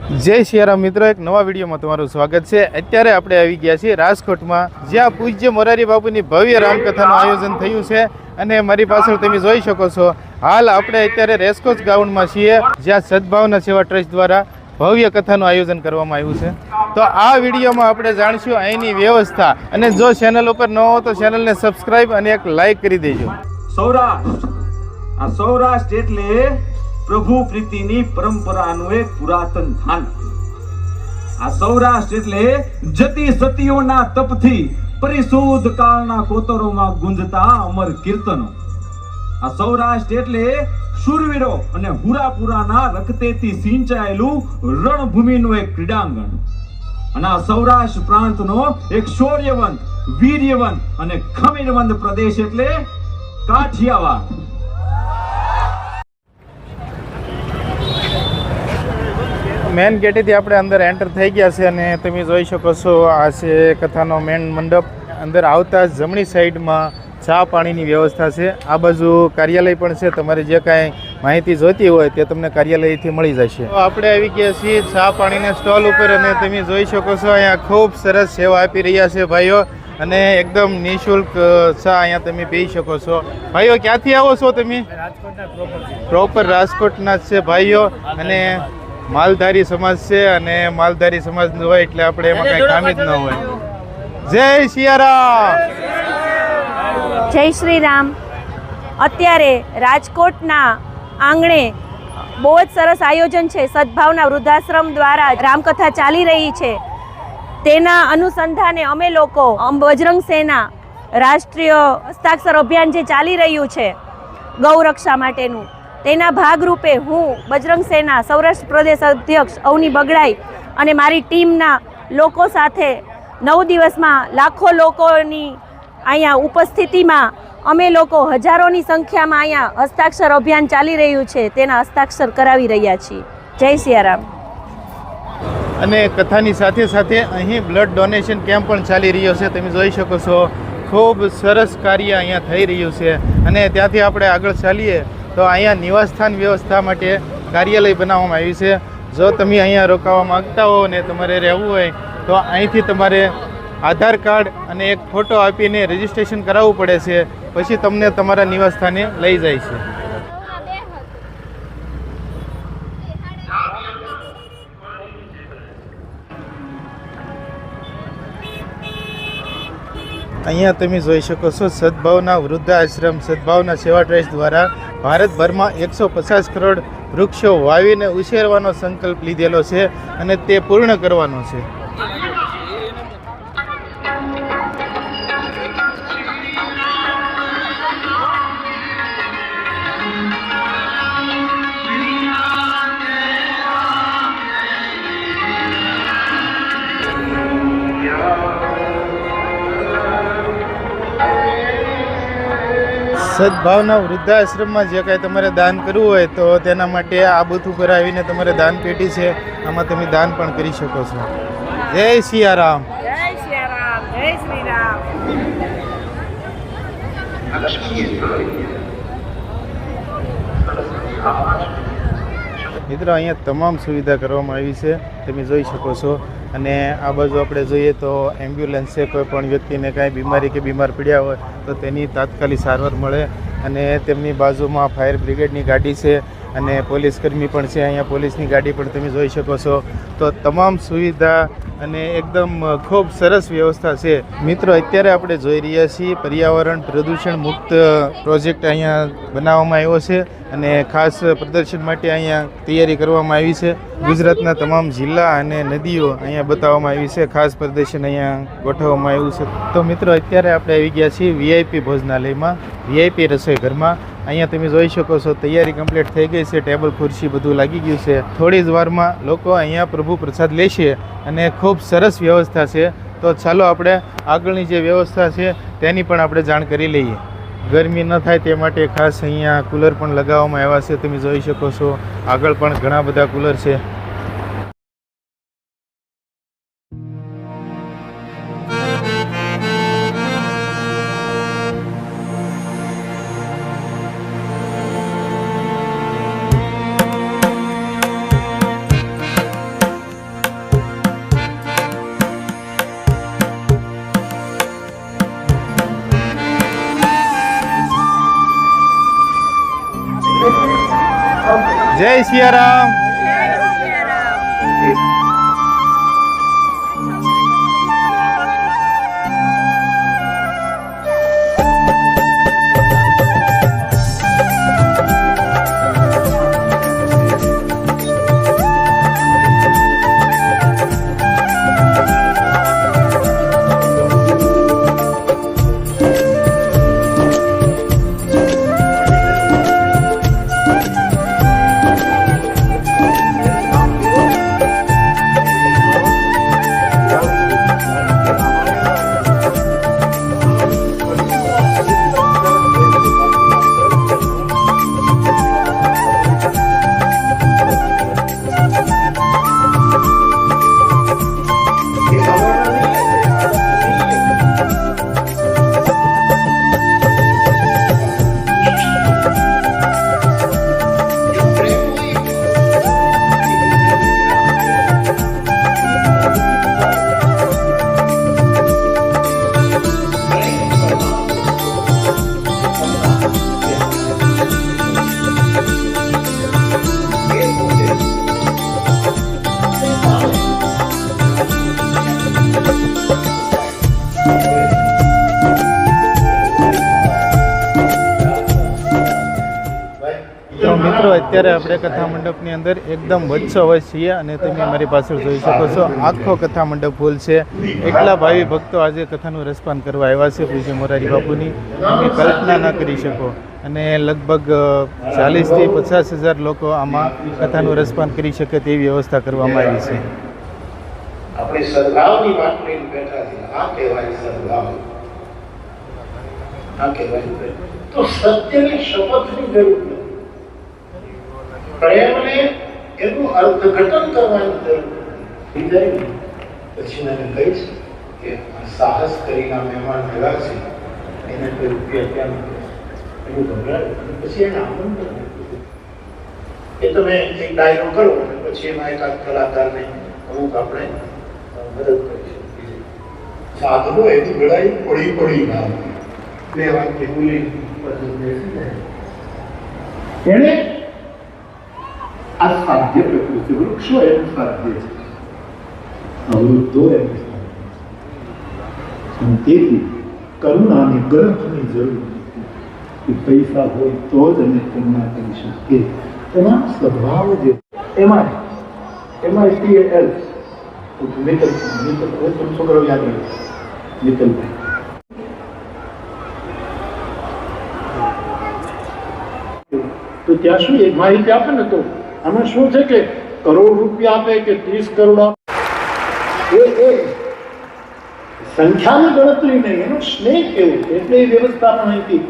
જય સિયારામ મિત્રો, એક નવા વિડીયોમાં તમારું સ્વાગત છે। અત્યારે આપણે આવી ગયા છીએ રાજકોટમાં, જ્યાં પૂજ્ય મોરારી બાપુની ભવ્ય રામકથાનું આયોજન થયું છે અને મારી પાછળ તમે જોઈ શકો છો। હાલ આપણે અત્યારે રેસકોર્સ ગ્રાઉન્ડમાં છીએ, જ્યાં સદભાવના સેવા ટ્રસ્ટ દ્વારા ભવ્ય કથાનું આયોજન કરવામાં આવ્યું છે। તો આ વિડીયોમાં આપણે જાણીશું અહીંની વ્યવસ્થા, અને જો ચેનલ ઉપર ન હો તો ચેનલને સબસ્ક્રાઇબ અને એક લાઈક કરી દેજો। સૌરાષ્ટ્ર એટલે પ્રભુ પ્રીતિની પરંપરાનું એક પુરાતન ધાન। આ સૌરાષ્ટ્ર એટલે જતી સતીઓના તપથી પરિશુદ્ધ કાળના કોતરોમાં ગુંજતા અમર કીર્તનો। આ સૌરાષ્ટ્ર એટલે શૂરવીરો અને હુરાપુરાના રક્તેથી સિંચાયેલું રણભૂમિનું એક ક્રીડાંગણ। અને આ સૌરાષ્ટ્ર પ્રાંતનો એક શૌર્યવંત, વીર્યવંત અને ખમીરવંત પ્રદેશ એટલે કાઠિયાવાડ। મેન ગેટેથી આપણે અંદર એન્ટર થઈ ગયા છે અને તમે જોઈ શકો છો આ છે કથાનો મેન મંડપ। અંદર આવતા જમણી સાઈડમાં ચા પાણીની વ્યવસ્થા છે। આ બાજુ કાર્યાલય પણ છે, તમારે જે કાંઈ માહિતી જોઈતી હોય તે તમને કાર્યાલયથી મળી જશે। તો આપણે આવી ગયા છીએ ચા પાણીના સ્ટોલ ઉપર અને તમે જોઈ શકો છો અહીંયા ખૂબ સરસ સેવા આપી રહ્યા છે ભાઈઓ, અને એકદમ નિઃશુલ્ક ચા અહીંયા તમે પી શકો છો। ભાઈઓ ક્યાંથી આવો છો તમે? પ્રોપર રાજકોટના જ છે ભાઈઓ, અને માલધારી સમાજ છે, અને માલધારી સમાજ હોય એટલે આપણે એમાં કઈ ખામી જ ન હોય। જય સિયારામ, જય શ્રી રામ। અત્યારે રાજકોટના આંગણે બહુ જ સરસ આયોજન છે। સદભાવના વૃદ્ધાશ્રમ દ્વારા રામકથા ચાલી રહી છે। તેના અનુસંધાને અમે લોકો બજરંગ સેના રાષ્ટ્રીય હસ્તાક્ષર અભિયાન જે ચાલી રહ્યું છે ગૌરક્ષા માટેનું, તેના ભાગરૂપે હું બજરંગ સેના સૌરાષ્ટ્ર પ્રદેશ અધ્યક્ષ અવની બગડાઈ અને મારી ટીમના લોકો સાથે 9 દિવસમાં લાખો લોકોની અહીંયા ઉપસ્થિતિમાં અમે લોકો હજારોની સંખ્યામાં અહીંયા હસ્તાક્ષર અભિયાન ચાલી રહ્યું છે, તેના હસ્તાક્ષર કરાવી રહ્યા છીએ। જય સિયારામ। અને કથાની સાથે સાથે અહીં બ્લડ ડોનેશન કેમ્પ પણ ચાલી રહ્યો છે, તમે જોઈ શકો છો। ખૂબ સરસ કાર્ય અહીંયા થઈ રહ્યું છે। અને ત્યાંથી આપણે આગળ ચાલીએ તો અહીંયા નિવાસસ્થાન વ્યવસ્થા માટે કાર્યાલય બનાવવામાં આવ્યું છે। જો તમે અહીંયા રોકાવા માગતા હો ને તમારે રહેવું હોય તો અહીંથી તમારે આધાર કાર્ડ અને એક ફોટો આપીને રજિસ્ટ્રેશન કરાવવું પડે છે, પછી તમને તમારા નિવાસસ્થાને લઈ જાય છે। અહીંયા તમે જોઈ શકો છો સદભાવના વૃદ્ધાશ્રમ સદભાવના સેવા ટ્રસ્ટ દ્વારા ભારતભરમાં 150 કરોડ વૃક્ષો વાવીને ઉછેરવાનો સંકલ્પ લીધેલો છે અને તે પૂર્ણ કરવાનો છે। સદભાવના વૃદ્ધાશ્રમમાં જે કાંઈ તમારે દાન કરવું હોય તો તેના માટે આ બૂથ ઉપર આવીને તમારે દાન પેટી છે, આમાં તમે દાન પણ કરી શકો છો। જય સિયારામ, જય સિયારામ, જય શ્રી રામ। મિત્રો અહીંયા તમામ સુવિધા કરવામાં આવી છે, તમે જોઈ શકો છો। અને આ બાજુ આપણે જોઈએ તો એમ્બ્યુલન્સ છે, કોઈ પણ વ્યક્તિને કાંઈ બીમારી કે બીમાર પડ્યા હોય તો તેની તાત્કાલિક સારવાર મળે। અને તેમની બાજુમાં ફાયર બ્રિગેડની ગાડી છે અને પોલીસ કર્મી પણ છે, અહીંયા પોલીસની ગાડી પણ તમે જોઈ શકો છો। તો તમામ સુવિધા અને એકદમ ખૂબ સરસ વ્યવસ્થા છે। મિત્રો અત્યારે આપણે જોઈ રહ્યા છીએ પર્યાવરણ પ્રદૂષણ મુક્ત પ્રોજેક્ટ અહીંયા બનાવવામાં આવ્યો છે અને ખાસ પ્રદર્શન માટે અહીંયા તૈયારી કરવામાં આવી છે। ગુજરાતના તમામ જિલ્લા અને નદીઓ અહીંયા બતાવવામાં આવી છે, ખાસ પ્રદર્શન અહીંયા ગોઠવવામાં આવ્યું છે। તો મિત્રો અત્યારે આપણે આવી ગયા છીએ વીઆઈપી ભોજનાલયમાં, વીઆઈપી રસોઈ ઘરમાં। અહીંયા તમે જોઈ શકો છો તૈયારી કમ્પ્લીટ થઈ ગઈ છે, ટેબલ ખુરશી બધું લાગી ગયું છે। થોડી જ વારમાં લોકો અહીંયા પ્રભુ પ્રસાદ લેશે અને ખૂબ સરસ વ્યવસ્થા છે। તો ચાલો આપણે આગળની જે વ્યવસ્થા છે તેની પણ આપણે જાણ કરી લઈએ। ગરમી ન થાય તે માટે ખાસ અહીંયા કુલર પણ લગાવવામાં આવ્યા છે, તમે જોઈ શકો છો। આગળ પણ ઘણા બધા કુલર છે। જય સિયારામ. તો મિત્રો અત્યારે આપણે કથા મંડપની અંદર એકદમ વચ્ચે હોય છીએ અને તમે મારી પાછળ જોઈ શકો છો આખો કથા મંડપ ફૂલ છે. એટલા ભાવિ ભક્તો આજે કથાનું રસપાન કરવા આવ્યા છે પૂજ્ય મોરારી બાપુની, તમે કલ્પના ન કરી શકો. અને લગભગ 40,000 થી 50,000 લોકો આમાં કથાનું રસપાન કરી શકે તેવી વ્યવસ્થા કરવામાં આવી છે. આપણે સદભાવની વાત લઈને બેઠા છીએ. આ કહેવાય સદભાવ, આ કહેવાય. તો સત્યની શપથની જરૂર નથી, પ્રેમને એનું અર્થઘટન કરવાની જરૂર નથી. પછી મને કહીશ કે સાહસ કરીને મહેમાન આવ્યા છે એને કોઈ રૂપિયા ક્યાં એવું ગભરાય, પછી એને આમંત્રણ એ તમે એક ડાયરો કરો અને પછી એમાં એકાદ કલાકારને અમુક આપણે મદદ કરી શકીએ. સાધનો એની લડાઈ પડી ના બે વાક્ય બોલી એને આ સાધ્ય પ્રકૃતિ વૃક્ષો એનું સાધ્ય છે, અવૃદ્ધો એનું સાધ્ય. તેથી કરુણાની ગ્રંથની જરૂર નથી. પૈસા હોય તો જ અમે કરુણા કરી શકીએ. એમાં સ્વભાવ જે એમાં TAL મિત્તલ છોકરો યાદ રહ્યો મિત્તલભાઈ. તો ત્યાં શું એક માહિતી આપે ને, તો આમાં શું છે કે કરોડ રૂપિયા આપે કે 30 કરોડ આપે એ સંખ્યાની ગણતરી નહીં, એનો સ્નેહ કેવું છે એટલે એ વ્યવસ્થા પણ અહીંથી